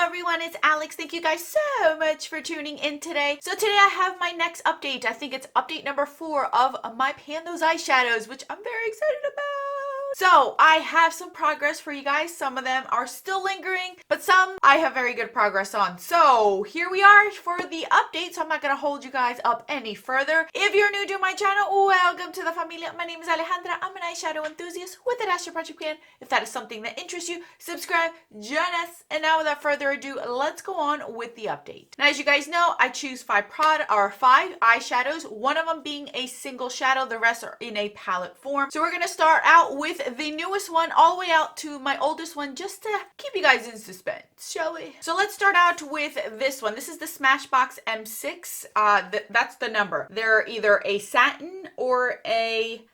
everyone, it's Alex. Thank you guys so much for tuning in today. So today I have my next update. I think it's update number 4 of my Pan Those Eyeshadows, which I'm very excited about. So I have some progress for you guys. Some of them are still lingering, but some I have very good progress on. So here we are for the update. So I'm not going to hold you guys up any further. If you're new to my channel, welcome to the familia. My name is Alejandra. I'm an eyeshadow enthusiast with a Dasher project pan. If that is something that interests you, subscribe, join us. And now without further ado, let's go on with the update. Now, as you guys know, I choose 5 eyeshadows, one of them being a single shadow, the rest are in a palette form. So we're going to start out with the newest one all the way out to my oldest one, just to keep you guys in suspense, shall we? So let's start out with this one. This is the Smashbox M6. That's the number. They're either a satin or a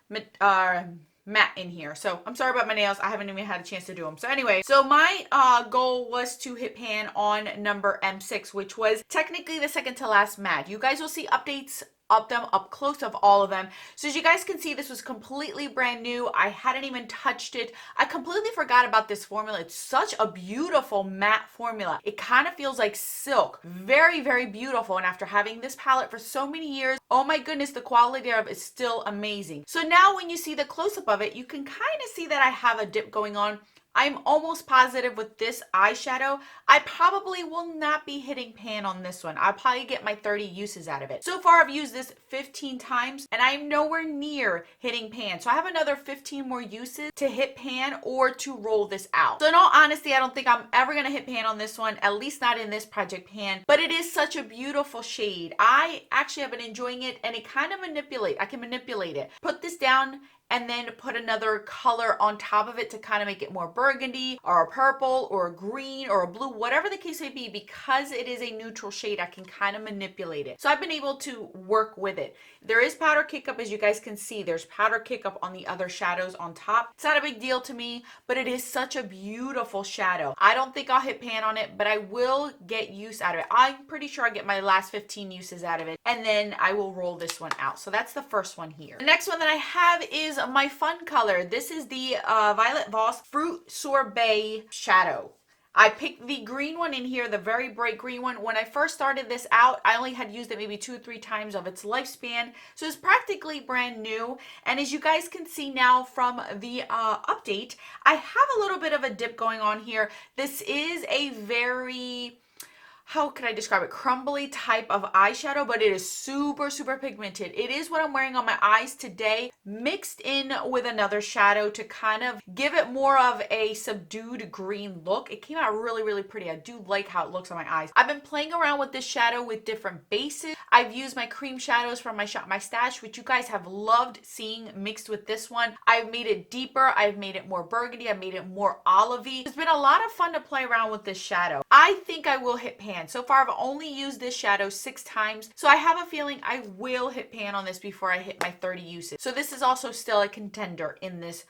matte in here. So I'm sorry about my nails. I haven't even had a chance to do them. So anyway, so my goal was to hit pan on number M6, which was technically the second to last matte. You guys will see updates of them up close of all of them. So as you guys can see, this was completely brand new. I hadn't even touched it. I completely forgot about this formula. It's such a beautiful matte formula. It kind of feels like silk. Very, very beautiful. And after having this palette for so many years, oh my goodness, the quality of it is still amazing. So now when you see the close-up of it, you can kind of see that I have a dip going on. I'm almost positive with this eyeshadow, I probably will not be hitting pan on this one. I'll probably get my 30 uses out of it. So far, I've used this 15 times and I'm nowhere near hitting pan. So I have another 15 more uses to hit pan or to roll this out. So in all honesty, I don't think I'm ever going to hit pan on this one, at least not in this project pan, but it is such a beautiful shade. I actually have been enjoying it and it kind of I can manipulate it. Put this down and then put another color on top of it to kind of make it more burgundy or a purple or a green or a blue, whatever the case may be. Because it is a neutral shade, I can kind of manipulate it. So I've been able to work with it. There is powder kick up, as you guys can see. There's powder kick up on the other shadows on top. It's not a big deal to me, but it is such a beautiful shadow. I don't think I'll hit pan on it, but I will get use out of it. I'm pretty sure I get my last 15 uses out of it, and then I will roll this one out. So that's the first one here. The next one that I have is my fun color. This is the Violet Voss Fruit Sorbet Shadow. I picked the green one in here, the very bright green one. When I first started this out, I only had used it maybe 2 or 3 times of its lifespan. So it's practically brand new. And as you guys can see now from the update, I have a little bit of a dip going on here. This is a very, how can I describe it, crumbly type of eyeshadow, but it is super, super pigmented. It is what I'm wearing on my eyes today, mixed in with another shadow to kind of give it more of a subdued green look. It came out really, really pretty. I do like how it looks on my eyes. I've been playing around with this shadow with different bases. I've used my cream shadows from my Shop My Stash, which you guys have loved seeing mixed with this one. I've made it deeper. I've made it more burgundy. I've made it more olivey. It's been a lot of fun to play around with this shadow. I think I will hit pan. So far, I've only used this shadow 6 times. So I have a feeling I will hit pan on this before I hit my 30 uses. So this is also still a contender in this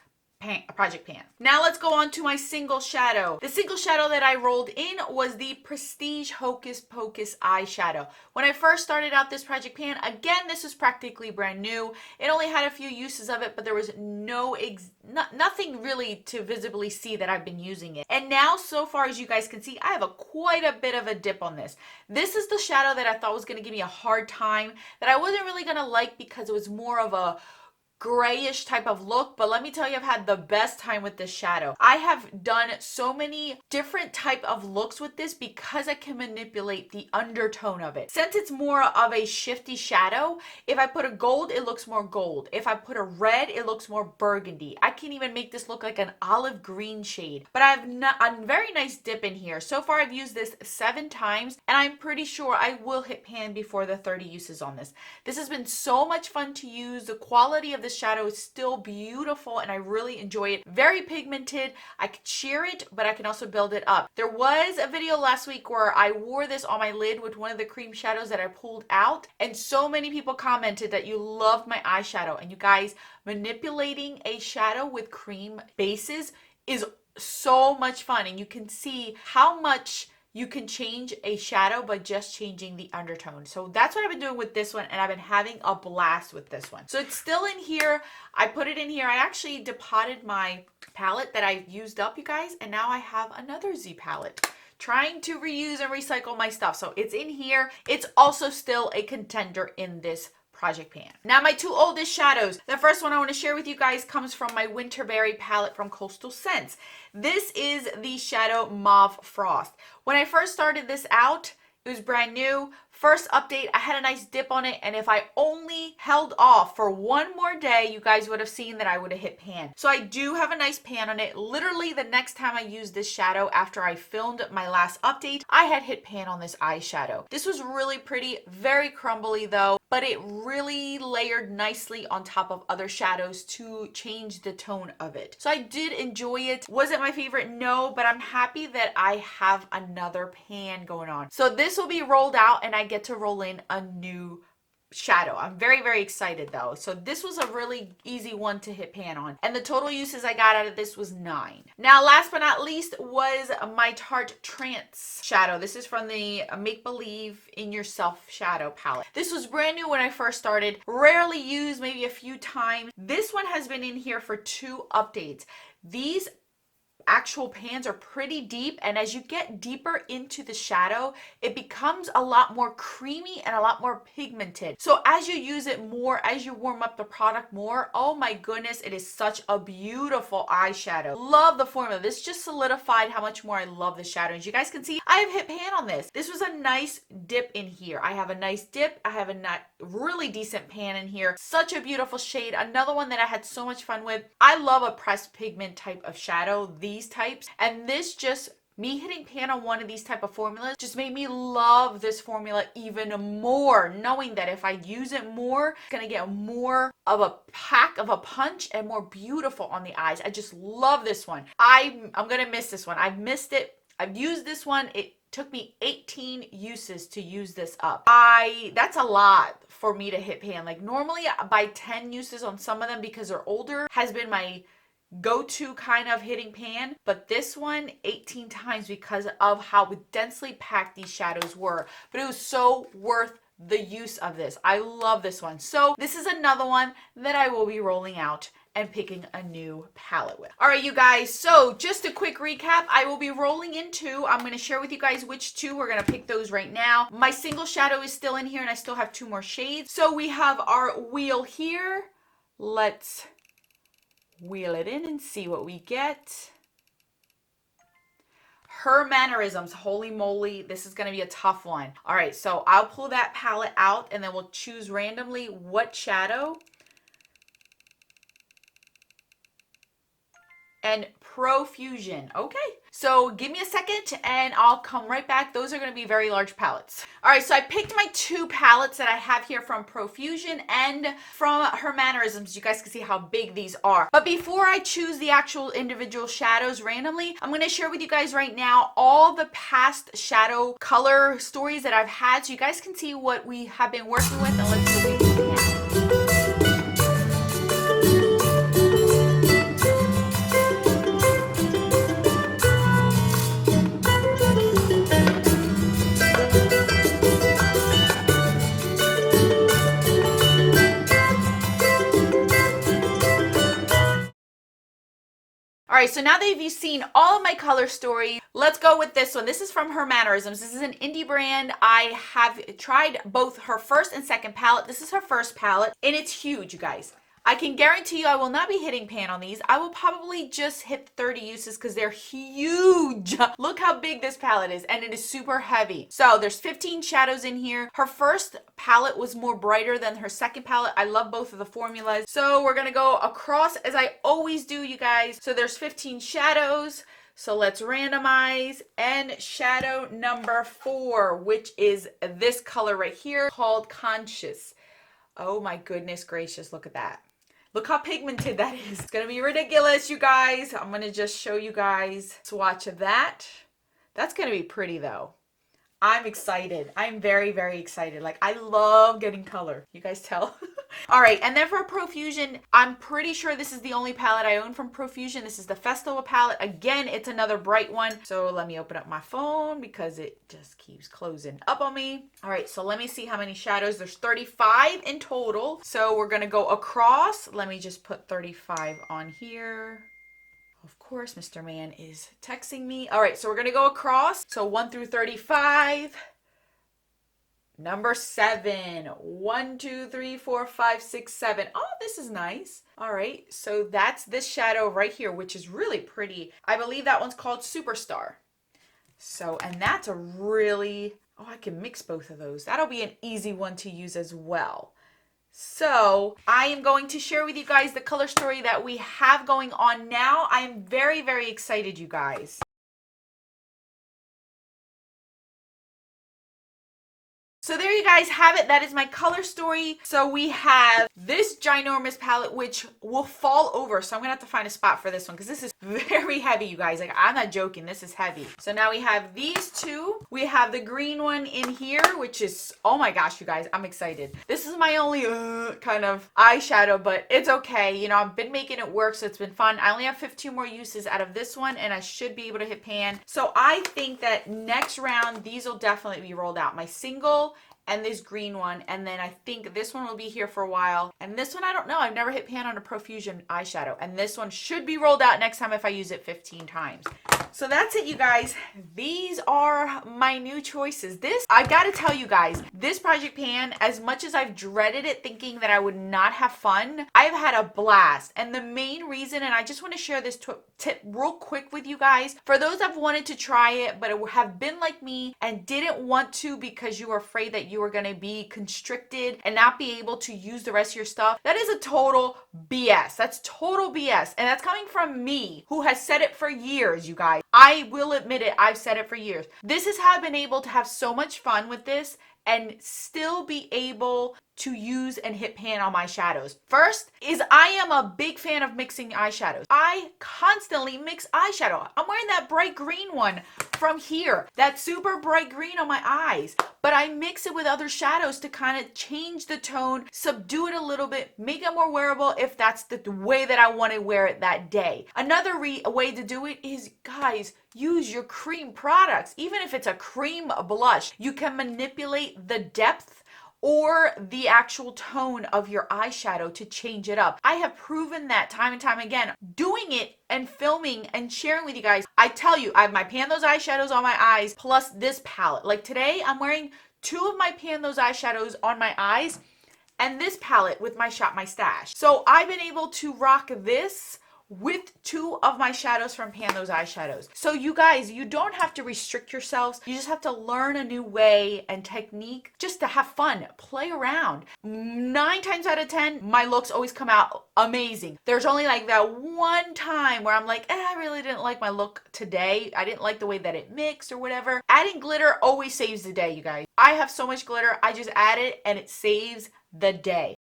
project pan. Now let's go on to my single shadow. The single shadow that I rolled in was the Prestige Hocus Pocus eyeshadow. When I first started out this project pan, again, this was practically brand new. It only had a few uses of it, but there was nothing really to visibly see that I've been using it. And now, so far, as you guys can see, I have quite a bit of a dip on this. This is the shadow that I thought was going to give me a hard time, that I wasn't really going to like because it was more of a grayish type of look, but let me tell you, I've had the best time with this shadow. I have done so many different type of looks with this because I can manipulate the undertone of it. Since it's more of a shifty shadow, if I put a gold, it looks more gold. If I put a red, it looks more burgundy. I can even make this look like an olive green shade, but I have a very nice dip in here. So far, I've used this 7 times, and I'm pretty sure I will hit pan before the 30 uses on this. This has been so much fun to use. The quality of this shadow is still beautiful and I really enjoy it. Very pigmented. I can sheer it, but I can also build it up. There was a video last week where I wore this on my lid with one of the cream shadows that I pulled out, and so many people commented that you loved my eyeshadow. And you guys, manipulating a shadow with cream bases is so much fun, and you can see how much you can change a shadow by just changing the undertone. So that's what I've been doing with this one, and I've been having a blast with this one. So it's still in here. I put it in here. I actually depotted my palette that I used up, you guys, and now I have another Z palette. trying to reuse and recycle my stuff. So it's in here. It's also still a contender in this project pan. Now my two oldest shadows. The first one I want to share with you guys comes from my Winterberry palette from Coastal Scents. This is the Shadow Mauve Frost. When I first started this out, it was brand new. First update, I had a nice dip on it, and if I only held off for one more day, you guys would have seen that I would have hit pan. So I do have a nice pan on it. Literally the next time I used this shadow after I filmed my last update, I had hit pan on this eyeshadow. This was really pretty, very crumbly though, but it really layered nicely on top of other shadows to change the tone of it. So I did enjoy it. Was it my favorite? No, but I'm happy that I have another pan going on. So this will be rolled out and I get to roll in a new shadow. I'm very, very excited though. So this was a really easy one to hit pan on. And the total uses I got out of this was 9. Now, last but not least was my Tarte Trance shadow. This is from the Make Believe in Yourself shadow palette. This was brand new when I first started. Rarely used, maybe a few times. This one has been in here for 2 updates. These actual pans are pretty deep, and as you get deeper into the shadow, it becomes a lot more creamy and a lot more pigmented. So as you use it more, as you warm up the product more, oh my goodness, it is such a beautiful eyeshadow. Love the formula. This just solidified how much more I love the shadow. As you guys can see, I have hit pan on this. This was a nice dip in here. I have a nice dip. I have a really decent pan in here. Such a beautiful shade. Another one that I had so much fun with. I love a pressed pigment type of shadow. These types, and this just me hitting pan on one of these type of formulas just made me love this formula even more, knowing that if I use it more, it's gonna get more of a pack of a punch and more beautiful on the eyes. I just love this one. I'm gonna miss this one. I've missed it. I've used this one. It took me 18 uses to use this up. That's a lot for me to hit pan. Like normally by 10 uses on some of them because they're older has been my go-to kind of hitting pan, but this one 18 times because of how densely packed these shadows were. But it was so worth the use of this. I love this one. So this is another one that I will be rolling out and picking a new palette with. All right, you guys, so just a quick recap. I will be rolling into, I'm gonna share with you guys which 2. We're gonna pick those right now. My single shadow is still in here and I still have 2 more shades. So we have our wheel here. Let's wheel it in and see what we get. Her Mannerisms. Holy moly, this is going to be a tough one. All right, so I'll pull that palette out and then we'll choose randomly what shadow. And Profusion. Okay, so give me a second and I'll come right back. Those are going to be very large palettes. All right, so I picked my 2 palettes that I have here from Profusion and from Her Mannerisms. You guys can see how big these are. But before I choose the actual individual shadows randomly, I'm going to share with you guys right now all the past shadow color stories that I've had so you guys can see what we have been working with, and let's see what we can get. All right, so now that you've seen all of my color story, let's go with this one. This is from Her Mannerisms. This is an indie brand. I have tried both her first and second palette. This is her first palette, and it's huge, you guys. I can guarantee you I will not be hitting pan on these. I will probably just hit 30 uses because they're huge. Look how big this palette is, and it is super heavy. So there's 15 shadows in here. Her first palette was more brighter than her second palette. I love both of the formulas. So we're gonna go across as I always do, you guys. So there's 15 shadows. So let's randomize, and shadow number 4, which is this color right here called Conscious. Oh my goodness gracious, look at that. Look how pigmented that is. It's gonna be ridiculous, you guys. I'm gonna just show you guys a swatch of that. That's gonna be pretty though. I'm excited. I'm very, very excited. Like, I love getting color. You guys tell? All right, and then for Profusion, I'm pretty sure this is the only palette I own from Profusion. This is the Festival palette. Again, it's another bright one. So let me open up my phone because it just keeps closing up on me. All right, so let me see how many shadows. There's 35 in total. So we're gonna go across. Let me just put 35 on here. Of course, Mr. Man is texting me. All right, so we're going to go across. So 1 through 35. Number 7. 1, 2, 3, 4, 5, 6, 7. Oh, this is nice. All right, so that's this shadow right here, which is really pretty. I believe that one's called Superstar. So, and that's a really, oh, I can mix both of those. That'll be an easy one to use as well. So I am going to share with you guys the color story that we have going on now. I am very, very excited, you guys. So there you guys have it. That is my color story. So we have this ginormous palette, which will fall over. So I'm going to have to find a spot for this one because this is very heavy, you guys. Like, I'm not joking. This is heavy. So now we have these two. We have the green one in here, which is, oh my gosh, you guys, I'm excited. This is my only kind of eyeshadow, but it's okay. You know, I've been making it work, so it's been fun. I only have 15 more uses out of this one, and I should be able to hit pan. So I think that next round, these will definitely be rolled out. My single and this green one, and then I think this one will be here for a while, and this one I don't know. I've never hit pan on a Profusion eyeshadow, and this one should be rolled out next time if I use it 15 times. So that's it, you guys. These are my new choices. This, I gotta tell you guys, this project pan, as much as I've dreaded it thinking that I would not have fun, I've had a blast. And the main reason, and I just want to share this tip real quick with you guys, for those that have wanted to try it but have been like me and didn't want to because you were afraid that you were going to be constricted and not be able to use the rest of your stuff, that is a total BS. That's total BS. And that's coming from me, who has said it for years, you guys. I will admit it, I've said it for years. This is how I've been able to have so much fun with this and still be able to use and hit pan on my shadows. First is I am a big fan of mixing eyeshadows. I constantly mix eyeshadow. I'm wearing that bright green one from here, that super bright green on my eyes, but I mix it with other shadows to kind of change the tone, subdue it a little bit, make it more wearable if that's the way that I want to wear it that day. Another way to do it is, guys, use your cream products. Even if it's a cream blush, you can manipulate the depth or the actual tone of your eyeshadow to change it up. I have proven that time and time again, doing it and filming and sharing with you guys. I tell you, I have my Pan Those eyeshadows on my eyes plus this palette. Like today, I'm wearing 2 of my Pan Those eyeshadows on my eyes and this palette with my Shop My Stash. So I've been able to rock this with 2 of my shadows from Pan Those eyeshadows. So you guys, you don't have to restrict yourselves. You just have to learn a new way and technique just to have fun, play around. 9 times out of 10, my looks always come out amazing. There's only like that one time where I'm like, I really didn't like my look today. I didn't like the way that it mixed or whatever. Adding glitter always saves the day, you guys. I have so much glitter, I just add it and it saves the day.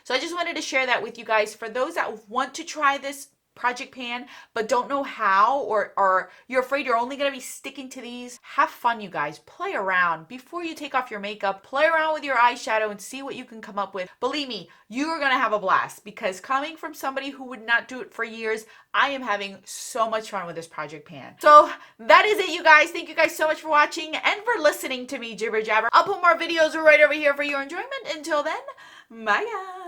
So I just wanted to share that with you guys. For those that want to try this project pan but don't know how, or you're afraid you're only going to be sticking to these, have fun, you guys. Play around before you take off your makeup. Play around with your eyeshadow and see what you can come up with. Believe me, you are going to have a blast, because coming from somebody who would not do it for years, I am having so much fun with this project pan. So that is it, you guys. Thank you guys so much for watching and for listening to me jibber jabber. I'll put more videos right over here for your enjoyment. Until then, bye guys.